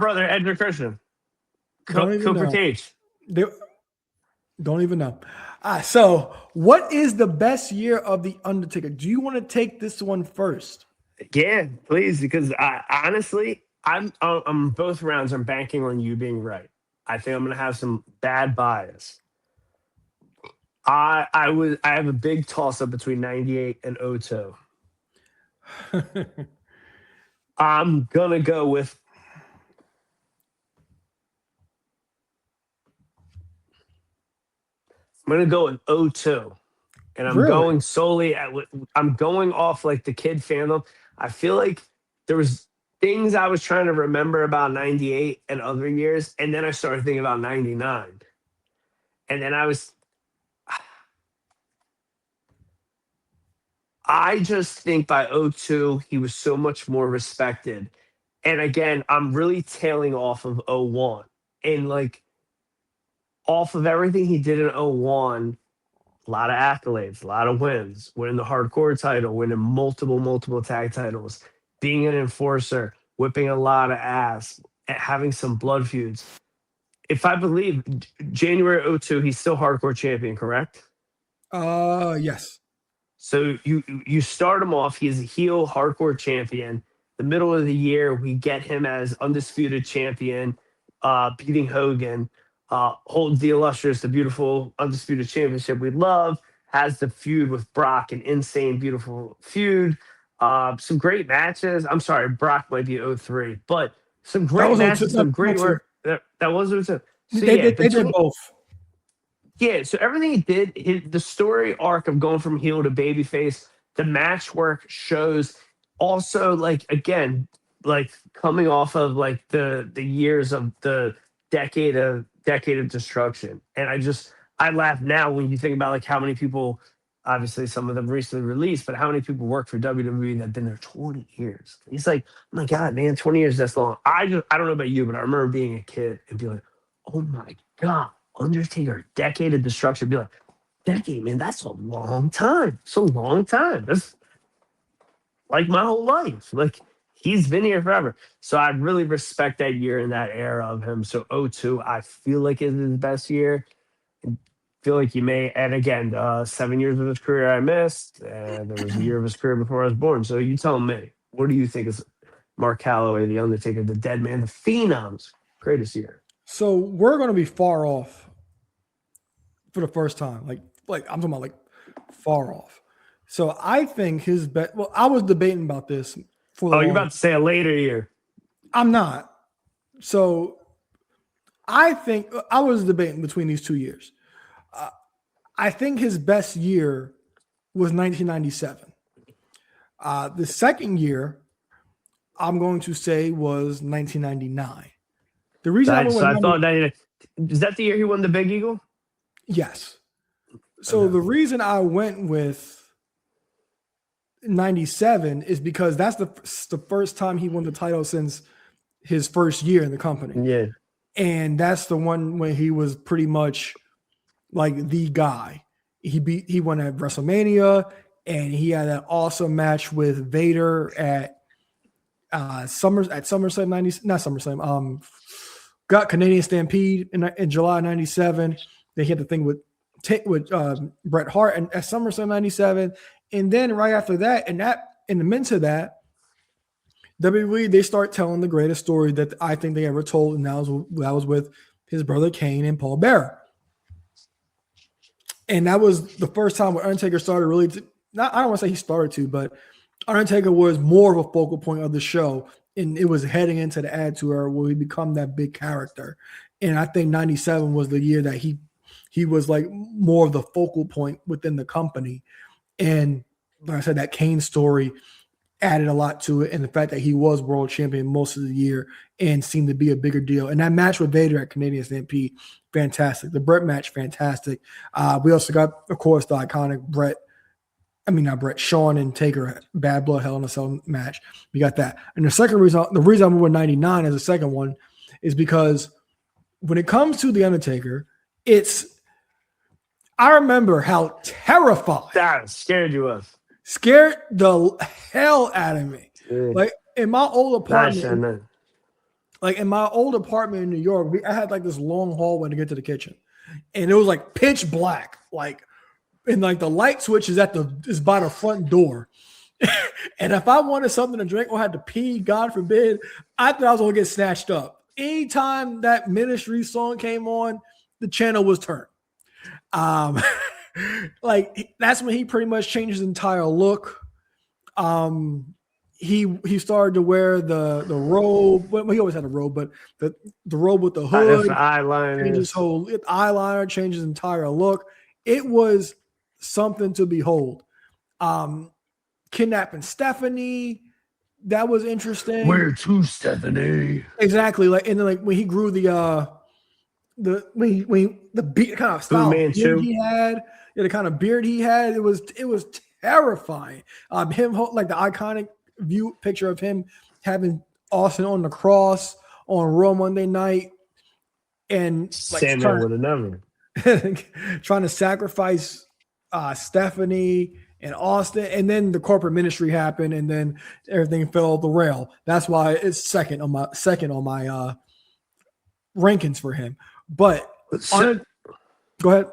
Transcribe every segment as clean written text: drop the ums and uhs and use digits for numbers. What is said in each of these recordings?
brother, Edgar Christian. Don't even Cooper know. Cage. They don't even know. So, what is the best year of the Undertaker? Do you want to take this one first? Yeah, please, because honestly, I'm both rounds. I'm banking on you being right. I think I'm gonna have some bad bias. I have a big toss up between 98 and '02. I'm gonna go with I'm gonna go with '02. And I'm Really? going solely at I'm going off like the kid fandom. I feel like there was things I was trying to remember about 98 and other years, and then I started thinking about 99. And then I just think by '02 he was so much more respected. And again, I'm really tailing off of '01. And like off of everything he did in '01, a lot of accolades, a lot of wins, winning the hardcore title, winning multiple tag titles, being an enforcer, whipping a lot of ass, and having some blood feuds. If I believe January '02, he's still hardcore champion, correct? Yes. So you start him off, he's a heel hardcore champion. The middle of the year, we get him as undisputed champion, beating Hogan, holds the illustrious, the beautiful undisputed championship we love, has the feud with Brock, an insane, beautiful feud. Some great matches. I'm sorry, Brock might be '03, but some That great was matches, 02. No, some no, great two. work. That was '02. So They yeah, did. They did between both. yeah, so everything he did, the story arc of going from heel to babyface, the match work shows. Also, like again, like coming off of like the years of the decade of destruction, and I laugh now when you think about like how many people, obviously some of them recently released, but how many people work for WWE that have been there 20 years. He's like, oh my god, man, 20 years that's long. I don't know about you, but I remember being a kid and being like, oh my god. Undertaker, decade of destruction. Be like, decade, man, that's a long time. It's a long time. That's like my whole life. Like he's been here forever. So I really respect that year and that era of him. So '02, I feel like is his best year. I feel like you may, and again, 7 years of his career I missed. And there was a year of his career before I was born. So you tell me, what do you think is Mark Calaway, the Undertaker, the Deadman, the Phenoms greatest year? So we're going to be far off for the first time. Like I'm talking about like far off. So I think his best. Well, I was debating about this for the Oh, you're long. about to say a later year. I'm not. So I think I was debating between these 2 years. I think his best year was 1997. The second year, I'm going to say was 1999. The reason I went So with I 90, thought that is that the year he won the Big Eagle? yes. So Okay. the reason I went with 97 is because that's the first time he won the title since his first year in the company. Yeah. And that's the one when he was pretty much like the guy. He won at WrestleMania and he had that awesome match with Vader at SummerSlam 90, not SummerSlam, got Canadian Stampede in July 97. They had the thing with Bret Hart and at SummerSlam 97. And then right after that, and that in the midst of that, WWE, they start telling the greatest story that I think they ever told, and that was with his brother Kane and Paul Bearer. And that was the first time where Undertaker started really I don't want to say he started to, but Undertaker was more of a focal point of the show. And it was heading into the Attitude Era where he become that big character. And I think 97 was the year that he was like more of the focal point within the company. And like I said, that Kane story added a lot to it. And the fact that he was world champion most of the year and seemed to be a bigger deal. And that match with Vader at Canadian Stampede, fantastic. The Bret match, fantastic. We also got, of course, the iconic Shawn and Taker Bad Blood Hell in a Cell match. We got that. And the reason I'm with 99 as the second one is because when it comes to The Undertaker, I remember how terrified. That scared you of. Scared the hell out of me. Yeah. Like in my old apartment, like in my old apartment in New York, I had like this long hallway to get to the kitchen, and it was like pitch black, like, and like the light switch is by the front door. And if I wanted something to drink or had to pee, God forbid, I thought I was gonna get snatched up. Anytime that Ministry song came on, the channel was turned. Like that's when he pretty much changed his entire look. He started to wear the robe. Well, he always had a robe, but the robe with the hood, the eyeliner, changed his whole eyeliner, changed his entire look. It was something to behold. Kidnapping Stephanie, that was interesting. Where to, Stephanie? Exactly. Like, and then like when he grew the beard kind of style beard he had, the kind of beard he had, it was terrifying. Him like the iconic view picture of him having Austin on the cross on Raw Monday night, and like Samuel would have never trying to sacrifice Stephanie and Austin, and then the corporate ministry happened, and then everything fell off the rail. That's why it's second on my rankings for him. But go ahead.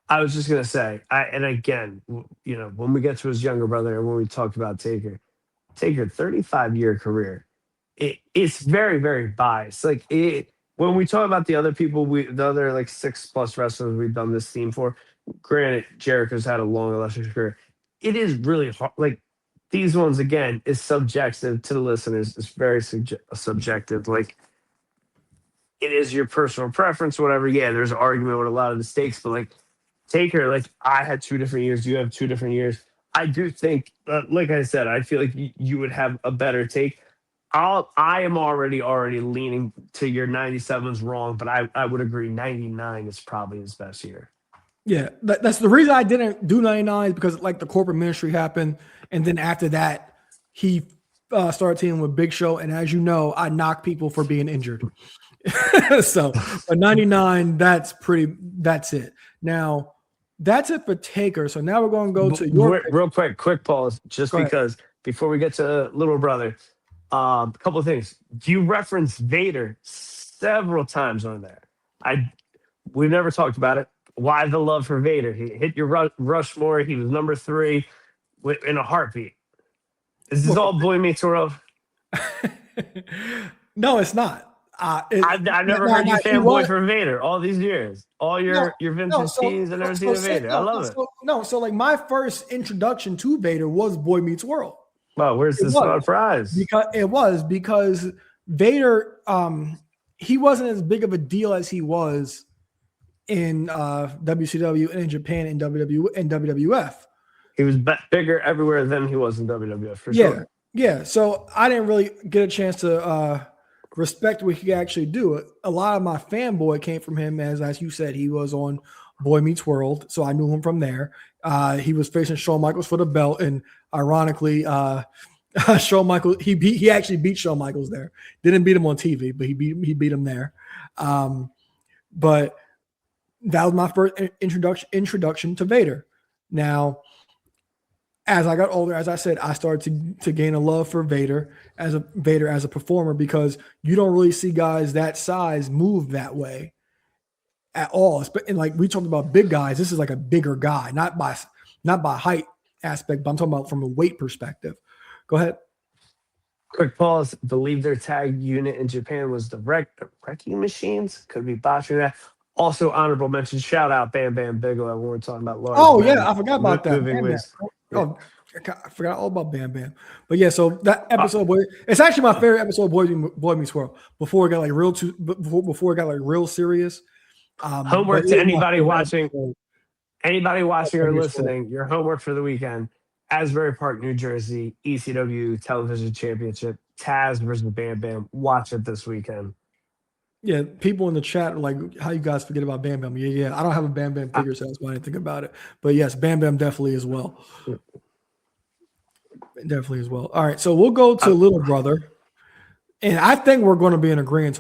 I was just gonna say, and again, you know, when we get to his younger brother and when we talked about Taker, 35-year career, it's very, very biased. Like when we talk about the other people, the other like 6+ wrestlers we've done this theme for. Granted, Jericho's had a long, illustrious career. It is really hard. Like these ones, again, is subjective to the listeners. It's very subjective. Like it is your personal preference, whatever. Yeah, there's an argument with a lot of the stakes, but like Taker, like I had 2 different years. You have 2 different years. I do think, like I said, I feel like you would have a better take. I am already leaning to your 97's wrong, but I would agree 99 is probably his best year. Yeah, that's the reason I didn't do 99 because like the corporate ministry happened, and then after that he started teaming with Big Show, and as you know, I knock people for being injured. So, but 99, that's it. Now, that's it for Taker. So now we're going to go to your real quick pause, just because before we get to little brother, a couple of things. You referenced Vader several times on there. We've never talked about it. Why the love for Vader? He hit your Rushmore. He was number 3 in a heartbeat. Is this all Boy Meets World? No, it's not. I've never heard you fanboy for Vader all these years. All your vintage tees and everything Vader. I love it. So like my first introduction to Vader was Boy Meets World. Wow, where's the surprise? Because Vader, he wasn't as big of a deal as he was in WCW and in Japan and WWF. He was bigger everywhere than he was in WWF for sure. Yeah. So I didn't really get a chance to respect what he could actually do. A lot of my fanboy came from him, as you said, he was on Boy Meets World, so I knew him from there. He was facing Shawn Michaels for the belt, and ironically, Shawn Michaels he actually beat Shawn Michaels there. Didn't beat him on TV, but he beat him there. But that was my first introduction to Vader. Now, as I got older, as I said, I started to gain a love for Vader as a performer, because you don't really see guys that size move that way at all. And like we talked about big guys, this is like a bigger guy, not by height aspect, but I'm talking about from a weight perspective. Go ahead. Quick pause. Believe their tag unit in Japan was the Wrecking Machines. Could be botching that. Also, honorable mention, shout out Bam Bam Bigelow when we're talking about large. Oh, yeah, I forgot about that. Bam Bam. Oh, I forgot all about Bam Bam. But yeah, so that episode, it's actually my favorite episode of Boy Meets World. Before it got like real serious. Homework to anybody watching or listening. Your homework for the weekend: Asbury Park, New Jersey, ECW Television Championship, Taz versus Bam Bam. Watch it this weekend. Yeah, people in the chat are like, how you guys forget about Bam Bam? Yeah. I don't have a Bam Bam figure, so that's why I didn't think about it. But yes, Bam Bam definitely as well. Definitely as well. All right, so we'll go to Little Brother. And I think we're going to be in agreement